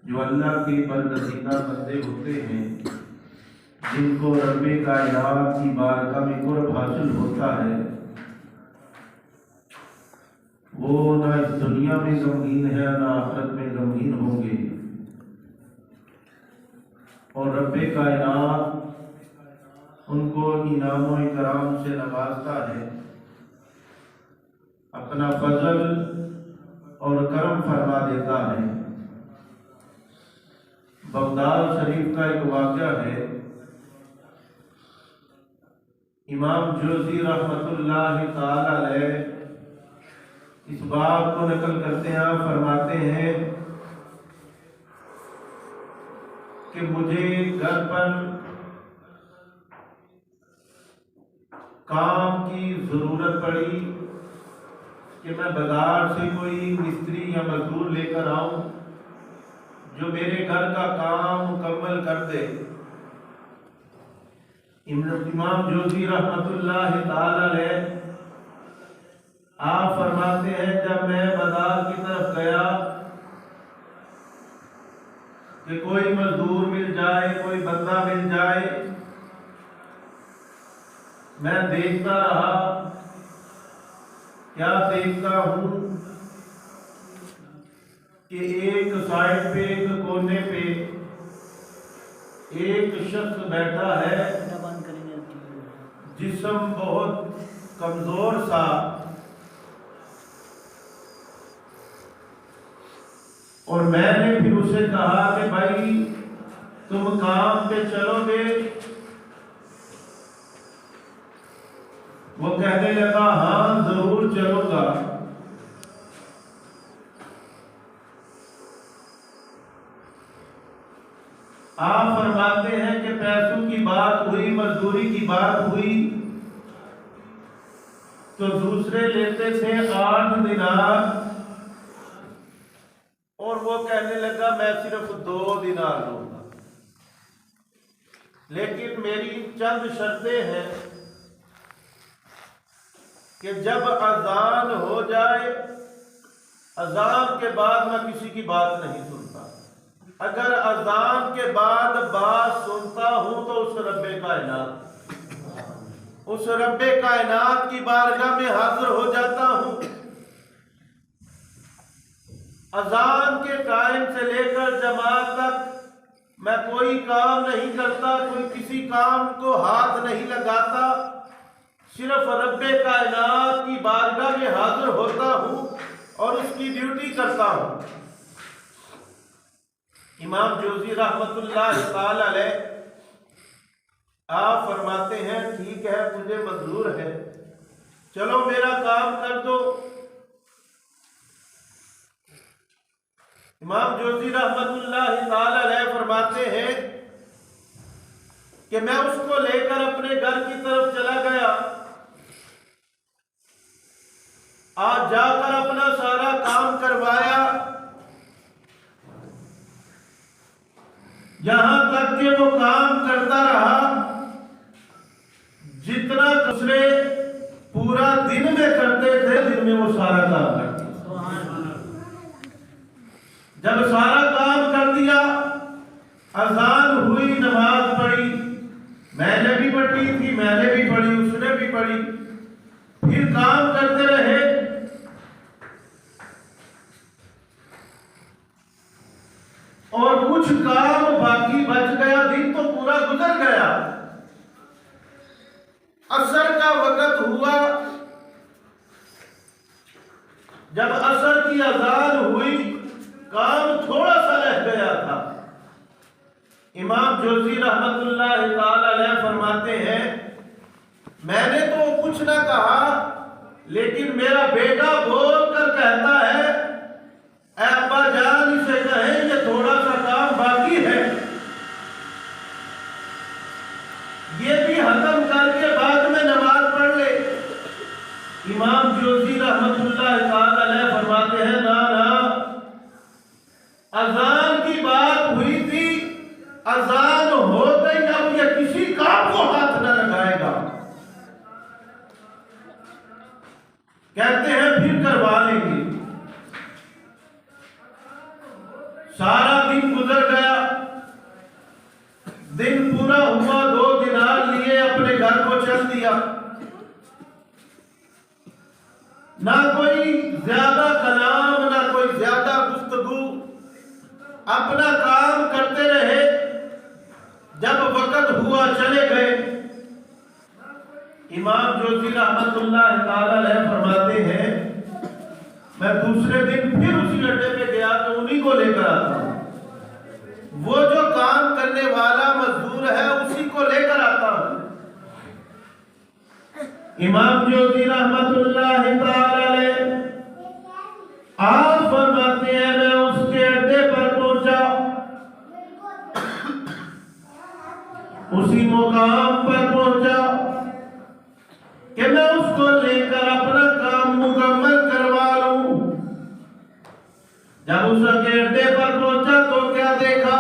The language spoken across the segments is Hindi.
जो अल्लाह के बरगज़ीदा बंदे होते हैं, जिनको रब्बे कायनात की बारगाह में कुर्ब हासिल होता है, वो ना इस दुनिया में गमगीन है ना आखिरत में गमगीन होंगे। और रब्बे कायनात उनको इनाम व इकराम से नवाजता है, अपना फजल और करम फरमा देता है। बगदाद शरीफ का एक वाक़या है। इमाम जोज़ी रहमतुल्लाह ताला अलैह इस बात को नकल करते हैं, फरमाते हैं कि मुझे घर पर काम की ज़रूरत पड़ी कि मैं बाजार से कोई मिस्त्री या मजदूर लेकर आऊं जो मेरे घर का काम मुकम्मल कर दे। इमाम जोज़ी रहमतुल्लाह ताला अलैह आप फरमाते हैं, जब मैं बाजार की तरफ गया कि कोई मजदूर मिल जाए, कोई बंदा मिल जाए, मैं देखता रहा। क्या देखता हूं कि एक साइड पे, एक कोने पे एक शख्स बैठा है, जिस्म बहुत कमजोर सा, और मैंने फिर उसे कहा कि भाई तुम काम पे चलोगे? वो कहने लगा, हाँ जरूर चलूंगा। आप फरमाते हैं कि पैसों की बात हुई, मजदूरी की बात हुई, तो दूसरे लेते थे 8 दिनार, और वो कहने लगा मैं सिर्फ 2 दिनार लूंगा, लेकिन मेरी चंद शर्तें हैं कि जब अजान हो जाए, अजान के बाद मैं किसी की बात नहीं सुनता। अगर अजान के बाद बात सुनता हूं तो उस रब्बे कायनात की बारगाह में हाजिर हो जाता हूं। अजान के टाइम से लेकर जमात तक मैं कोई काम नहीं करता, कोई किसी काम को हाथ नहीं लगाता, सिर्फ रब्बे कायनात की बारगाह में हाजिर होता हूं और उसकी ड्यूटी करता हूं। इमाम जोज़ी रहमतुल्लाह ताला अलैह आप फरमाते हैं, ठीक है मुझे मंजूर है, चलो मेरा काम कर दो। इमाम जोज़ी रहमतुल्लाह ताला अलैह फरमाते हैं कि मैं उसको लेकर अपने घर की तरफ चला गया। आज जाकर अपना सारा काम करवाया, यहां तक कि वो काम करता रहा जितना दूसरे पूरा दिन में करते थे, दिन में वो सारा काम करते। जब सारा काम कर दिया, अजान हुई, नमाज पढ़ी, मैंने भी पढ़ी थी, मैंने भी पढ़ी, उसने भी पढ़ी, फिर काम करते रहे। और कुछ काम बाकी बच गया, दिन तो पूरा गुजर गया। असर का वक्त हुआ, जब असर की अजान हुई, काम थोड़ा सा रह गया था। इमाम जोज़ी रहमतुल्लाह ताला अलैह फरमाते हैं, मैंने तो कुछ ना कहा, लेकिन मेरा बेटा बोल कर कहता है, अब्बा जान इसे कहें कि थोड़ा सा काम बाकी है, ये भी खत्म करके बाद में नमाज पढ़ ले। इमाम जोज़ी रहमतुल्लाह ताला अलैह फरमाते हैं, ना ना, अजान की बात हुई थी, अजान हो गई, अब ये किसी काम को हाथ न लगाएगा। कहते हैं फिर करवा लेंगे। सारा दिन गुजर गया, दिन पूरा हुआ, 2 दिनार लिए अपने घर को चल दिया। ना कोई ज्यादा कलाम, ना कोई ज्यादा गुफ्तगू, अपना काम करते रहे। जब वक्त हुआ चले गए। इमाम जोशी रहमतुल्लाह ताला अलैह फरमाते हैं, मैं दूसरे दिन फिर उसी अड्डे पे गया तो उन्हीं को लेकर आता हूं। वो जो काम करने वाला मजदूर है उसी को लेकर आता हूं। इमाम जोशी रहमतुल्लाह ताला अलैह आप फरमाते हैं, मैं उसके अड्डे पर पहुंचा, उसी मुकाम पर पहुंचा कि मैं उसको लेकर अपना काम मुकम्मल करवा लूं। जब उस अड्डे पर पहुंचा तो क्या देखा,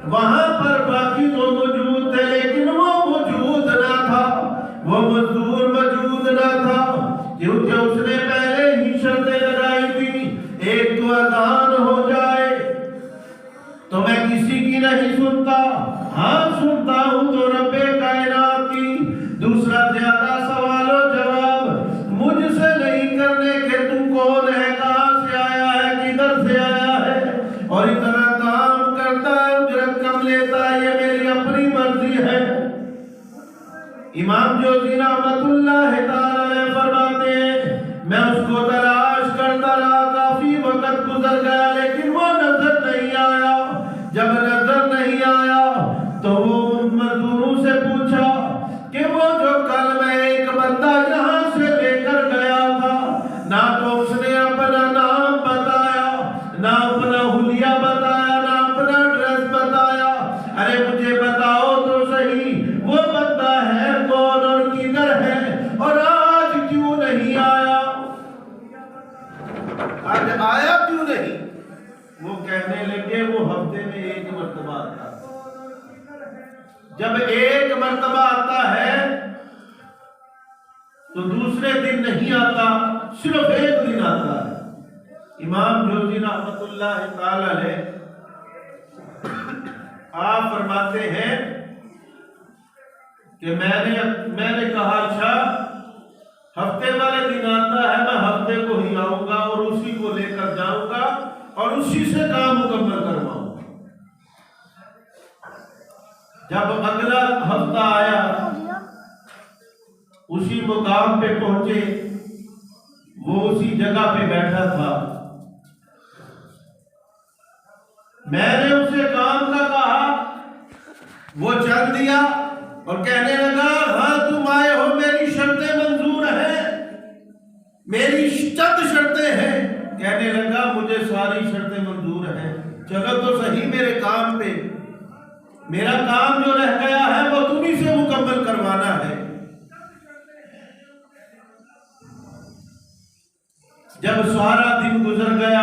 वहां पर बाकी तो मौजूद थे लेकिन वो मौजूद ना था, वो मजदूर मौजूद ना था, क्योंकि उसने पहले ही शर्तें लगाई थी, एक तो अजान हो जाए तो मैं किसी की नहीं सुनता, हाँ सुनता हूं तो रब्बे कायनात की। दूसरा, ज्यादा सवालों जवाब मुझसे नहीं करने के तू कौन है, कहां से आया है, किधर से आया है, और इतना काम करता है, उजरत कम लेता है, ये मेरी अपनी मर्जी है। इमाम जोशी रहमतुल्लाह ताला अलैह फरमाते हैं, मैं उसको तलाश करता रहा, काफी वक्त गुजर गया लेकिन वो नजर नहीं आया। जब नजर नहीं आया तो वो मजदूरों से पूछा कि वो जो कल मैं एक बंदा यहाँ से लेकर गया था, ना तो उसने अपना नाम बताया, ना अपना हुलिया बताया, ना अपना ड्रेस बताया, अरे मुझे बताओ तो सही वो बंदा है कौन और किधर है, और आज क्यों नहीं आया, आज आया क्यों नहीं। वो कहने लगे, वो हफ्ते में एक मर्तबा आता है। जब एक मर्तबा आता है तो दूसरे दिन नहीं आता, सिर्फ एक दिन आता है। इमाम जोशी रहमतुल्लाह ताला अलैह आप फरमाते हैं कि मैंने कहा, अच्छा हफ्ते वाले दिन आता है, मैं हफ्ते को ही आऊंगा और उसी को लेकर जाऊंगा और उसी से काम मुकम्मल करवाऊंगा। जब अगला हफ्ता आया, उसी मुकाम पे पहुंचे, वो उसी जगह पे बैठा था। मैंने उसे काम का कहा, वो चल दिया और कहने लगा, हाँ तुम आए हो, मेरी शर्तें मंजूर हैं, मेरी चंद शर्तें हैं। कहने लगा, मुझे सारी शर्तें मंजूर हैं, चलो तो सही मेरे काम पे, मेरा काम जो रह गया है वो तुम्हीं से मुकम्मल करवाना है। जब सारा दिन गुजर गया,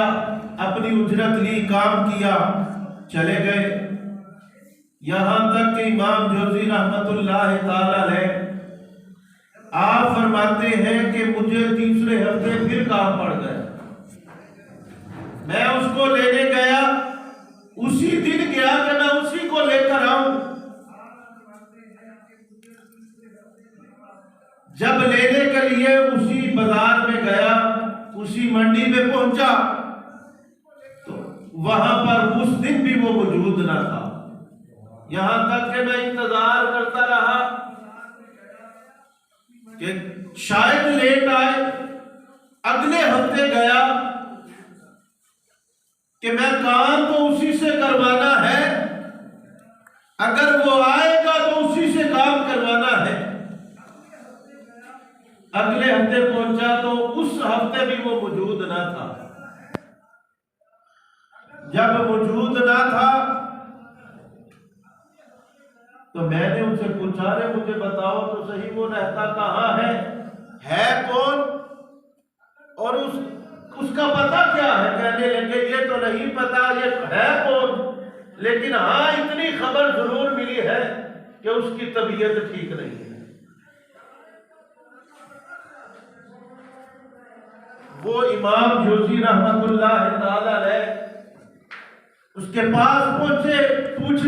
अपनी उजरत ली, काम किया, चले गए। यहां तक कि इमाम जोशी रहमतुल्लाह ताला अलैह आप फरमाते हैं कि मुझे तीसरे हफ्ते फिर काम पड़ गया। मैं उसको लेने गया, उसी दिन गया कि मैं उसी को लेकर आऊं। जब लेने के लिए उसी बाजार में गया, उसी मंडी में पहुंचा तो वहां पर उस दिन भी वो मौजूद ना था। यहां तक कि मैं इंतजार करता रहा कि शायद लेट आए। अगले हफ्ते गया कि मैं काम तो उसी से करवाना है, अगर वो आएगा तो उसी से काम करवाना है। अगले हफ्ते पहुंचा तो उस हफ्ते भी वो मौजूद ना था। जब मौजूद ना था तो मैंने उनसे पूछा, रे मुझे बताओ तो सही वो रहता कहाँ है कौन, और उसका पता क्या है। कहने लगे, ये तो नहीं पता ये है कौन, लेकिन हाँ इतनी खबर जरूर मिली है कि उसकी तबीयत ठीक नहीं है। वो इमाम जोशी रहमतुल्लाह ताला अलैह उसके पास पहुंचे, पूछ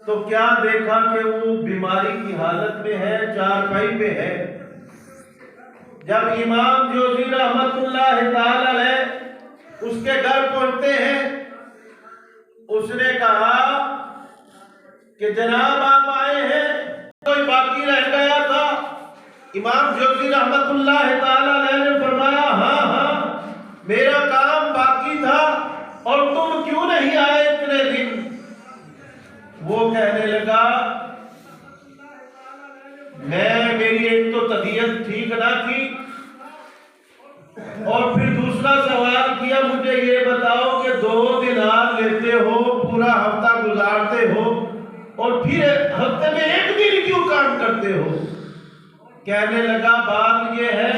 तो क्या देखा कि वो बीमारी की हालत में है, चारपाई पे है। जब इमाम जोजी रहमतुल्लाह ताला अलैह उसके घर पहुंचते हैं, उसने कहा कि जनाब आप आए हैं, कोई बाकी रह गया था। इमाम जोजी रहमतुल्लाह ताला अलैह ने फरमाया हाँ हाँ मेरा काम बाकी था और तुम क्यों नहीं आए इतने दिन। वो कहने लगा मेरी एक तो तबीयत ठीक ना थी और फिर दूसरा सवाल किया मुझे ये बताओ कि 2 दिनार लेते हो, पूरा हफ्ता गुजारते हो और फिर हफ्ते में 1 दिन क्यों काम करते हो। कहने लगा बात ये है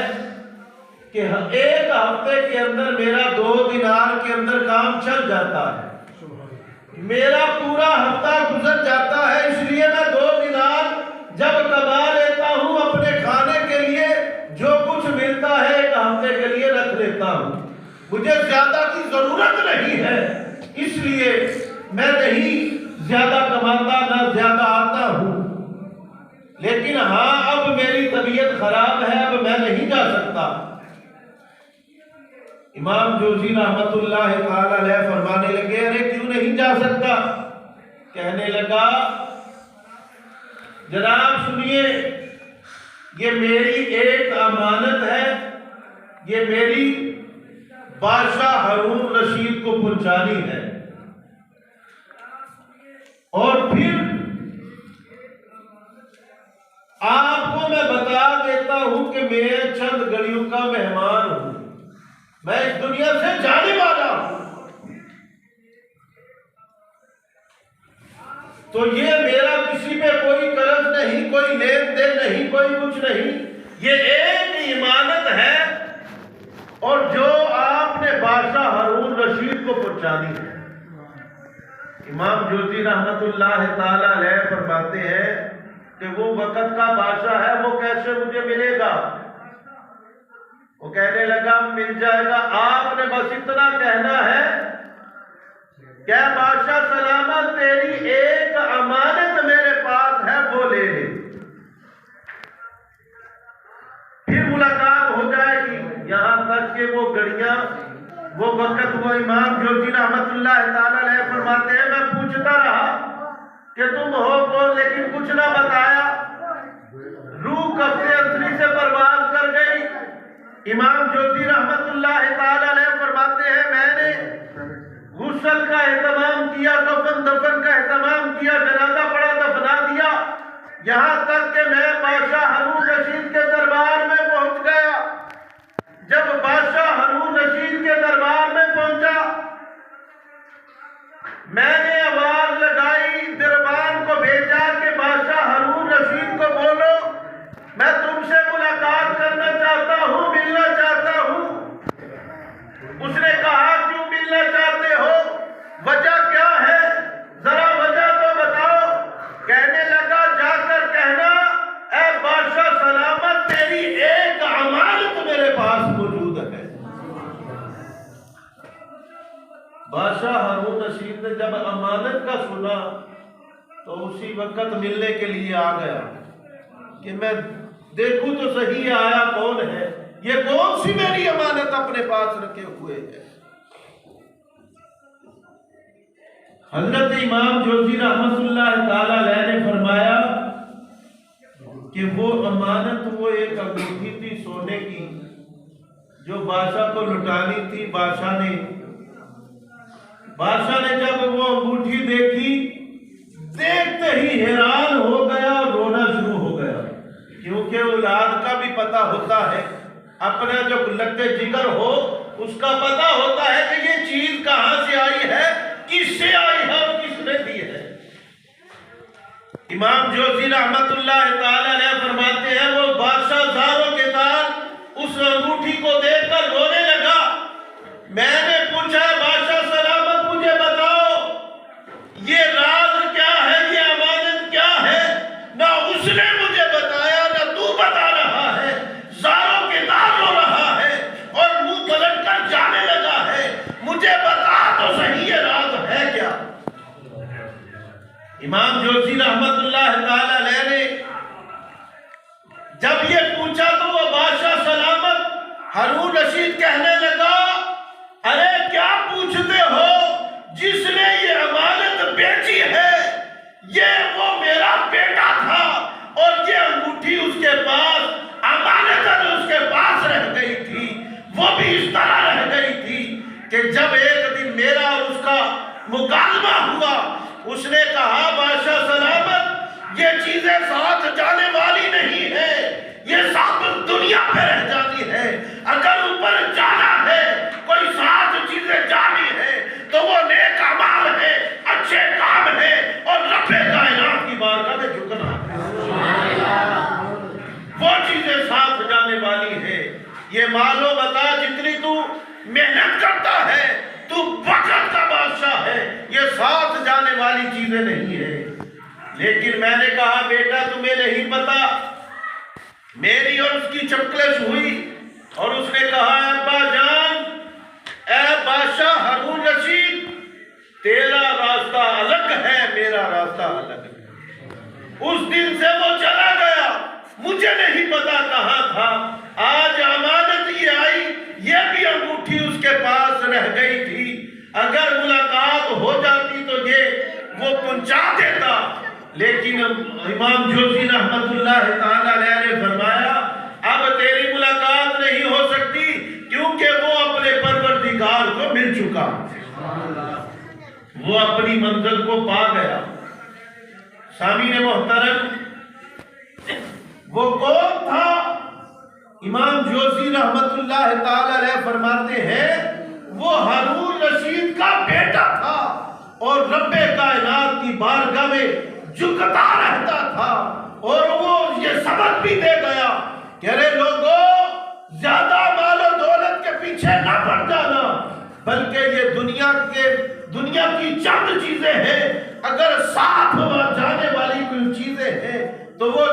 कि 1 हफ्ते के अंदर मेरा 2 दिनार के अंदर काम चल जाता है, मेरा पूरा हफ्ता गुजर जाता है, इसलिए मैं 2 दिनार जब कमा लेता हूं अपने खाने के लिए, जो कुछ मिलता है 1 हफ्ते के लिए रख लेता हूं, मुझे ज्यादा की जरूरत नहीं है, इसलिए मैं नहीं ज्यादा कमाता ना ज्यादा आता हूं। लेकिन हाँ अब मेरी तबीयत खराब है, अब मैं नहीं जा सकता। इमाम जोजी रहमतुल्लाह ताला अलैह फरमाने लगे अरे क्यों नहीं जा सकता। कहने लगा जनाब सुनिए, ये मेरी एक अमानत है, ये मेरी बादशाह हारून रशीद को पहुंचानी है, और फिर आपको मैं बता देता हूं कि मैं चंद घड़ियों का मेहमान हूं, मैं इस दुनिया से जाने वाला हूं। तो ये मेरा किसी पे कोई कर्ज नहीं, कोई लेन देन नहीं, कोई कुछ नहीं, ये एक इमानत है और जो आपने बादशाह हारून रशीद को पहुंचानी है। इमाम जोजी रहमतुल्लाह ताला अलैह फरमाते हैं कि वो वक़्त का बादशाह है, वो कैसे मुझे मिलेगा। वो कहने लगा मिल जाएगा, आपने बस इतना कहना है क्या बादशाह सलामत तेरी एक अमानत मेरे पास है वो ले ले, फिर मुलाकात हो जाएगी। यहां तक कि वो घड़ियां वो वक़्त वो इमाम जोजी रहमतुल्लाह ताला अलैह फरमाते हैं मैं पूछता रहा कि तुम हो कौन, लेकिन कुछ ना बताया। रूह कब्ज़े अंतरी से परवाज कर गई। इमाम जोजी रहमतुल्लाह ताला अलैह फरमाते हैं मैंने गुस्ल का एहतमाम किया, कफन दफन का एहतमाम किया, जनाजा पड़ा दफना दिया, यहां तक कि मैं बादशाह हारून रशीद के दरबार में पहुंच गया। जब बादशाह हारून रशीद के दरबार में पहुंचा, मैंने आवाज लगाई, दरबार को भेजा कि बादशाह हारून रशीद को बोलो मैं तुमसे मुलाकात करना चाहता हूं, मिलना चाहता हूं। उसने कहा क्यों मिलना चाहते हो, वजह क्या है, जरा वजह तो बताओ। कहने लगा जाकर कहना ऐ बादशाह सलामत तेरी एक अमानत मेरे पास मौजूद है। बादशाह हारून रशीद ने जब अमानत का सुना तो उसी वक्त मिलने के लिए आ गया कि मैं देखूं तो सही आया कौन है, ये कौन सी मेरी अमानत अपने पास रखे हुए है। हजरत इमाम जोजी रहमतुल्लाह ताला अलैह ने फरमाया कि वो अमानत वो एक अंगूठी थी सोने की जो बादशाह को लुटानी थी। बादशाह ने जब वो अंगूठी देखी, देखते ही हैरान हो गया और रोना शुरू हो गया, क्योंकि औलाद का भी पता होता है, अपना जो लट्टे जिगर हो उसका पता होता है कि ये चीज कहां से आई है, किससे आई है और किसने दी है। इमाम जोजी रहमतुल्लाह ताला अलैह फरमाते हैं वो बादशाह ज़ारों के तार उस अंगूठी को देखकर रोने लगा। मैंने पूछा बादशाह सलामत मुझे बताओ ये राज क्या है, ये अमानत क्या है। ना उसने मुझे बताया ना तू बता रहा है। ज़ारों के तार रो रहा है और मुंह पलट कर जाने लगा है। मुझे बता तो सही ये राज है क्या। इमाम जोशी रहमतुल्लाह ताला अलैह ने जब ये पूछा तो वो बादशाह सलामत हारून रशीद कहने लगा, अरे क्या पूछते हो, जिसने ये अमानत बेची है ये वो मेरा बेटा था और ये अंगूठी उसके पास अमानतन उसके पास रह गई थी। वो भी इस तरह रह गई थी कि जब एक दिन मेरा और उसका मुकालमा हुआ, उसने कहा बादशाह सलामत ये चीजें साथ जाने वाली नहीं है, ये साथ दुनिया पे रह जाती है। अगर ऊपर जाना है, कोई साथ चीजें जानी है तो वो नेक अमाल है, अच्छे काम है और रब्बे कायनात की बारगाह में झुकना है, वो चीजें साथ जाने वाली है। ये मालो बता, जितनी तू मेहनत करता है, तू वक्त का बादशाह है, ये साथ जाने वाली चीजें नहीं है। लेकिन मैंने कहा बेटा तुम्हें नहीं पता, मेरी और उसकी चपकलेश हुई और उसने कहा अब्बा जान, ए बादशाह हारून रशीद, तेरा रास्ता अलग है, मेरा रास्ता अलग है। उस दिन से वो चला गया, मुझे नहीं पता कहाँ था। आज अमानत ये आई, ये भी अंगूठी उसके पास रह गई थी। अगर मुलाकात हो जाती तो ये वो पहुंचा देता। लेकिन इमाम जोशी रहमतुल्लाह ताला अलैह ने फरमाया अब तेरी मुलाकात नहीं हो सकती, क्योंकि वो अपने परवरदिगार को मिल चुका, वो अपनी मंजिल को पा गया। सामीने मोहतरम, वो कौन था? इमाम जोशी रहमतुल्लाह ताला अलैह फरमाते हैं वो हारून रशीद का बेटा था और रब्बे कायनात की बारगाह में झुकता रहता था। और वो ये सबक भी दे गया कि अरे लोगों, ज्यादा मालो दौलत के पीछे ना पड़ जाना, बल्कि ये दुनिया की चंद चीजें हैं, अगर साथ जाने वाली कुछ चीजें हैं तो वो